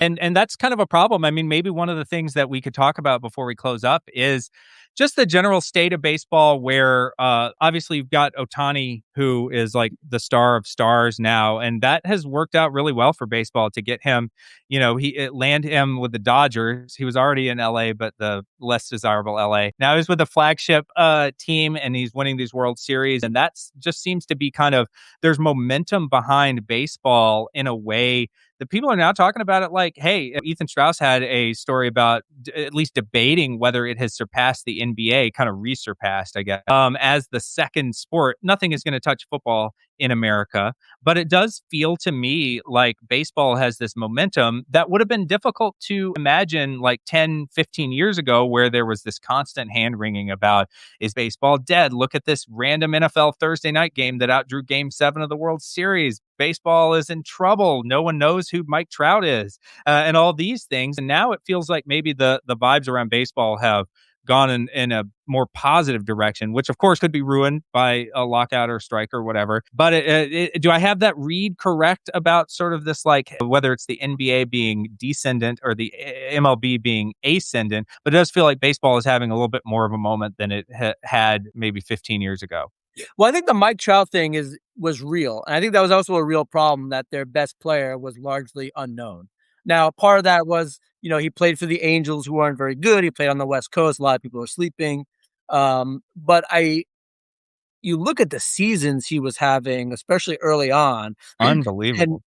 And that's kind of a problem. I mean, maybe one of the things that we could talk about before we close up is just the general state of baseball where obviously you've got Otani, who is like the star of stars now, and that has worked out really well for baseball to get him, it land him with the Dodgers. He was already in LA, but the less desirable LA. Now he's with the flagship team and he's winning these World Series, and that's just seems to be kind of there's momentum behind baseball in a way the people are now talking about it like, hey, Ethan Strauss had a story about at least debating whether it has surpassed the NBA, kind of resurpassed, I guess, as the second sport. Nothing is going to touch football in America, but it does feel to me like baseball has this momentum that would have been difficult to imagine like 10, 15 years ago, where there was this constant hand wringing about, is baseball dead? Look at this random NFL Thursday night game that outdrew game 7 of the World Series. Baseball is in trouble. No one knows who Mike Trout is, and all these things. And now it feels like maybe the vibes around baseball have gone in a more positive direction, which of course could be ruined by a lockout or strike or whatever. But do I have that read correct about sort of this, like whether it's the NBA being descendant or the MLB being ascendant? But it does feel like baseball is having a little bit more of a moment than it had maybe 15 years ago. Well, I think the Mike Trout thing was real. And I think that was also a real problem, that their best player was largely unknown. Now, part of that was, he played for the Angels, who aren't very good. He played on the West Coast. A lot of people are sleeping. But you look at the seasons he was having, especially early on, and Unbelievable.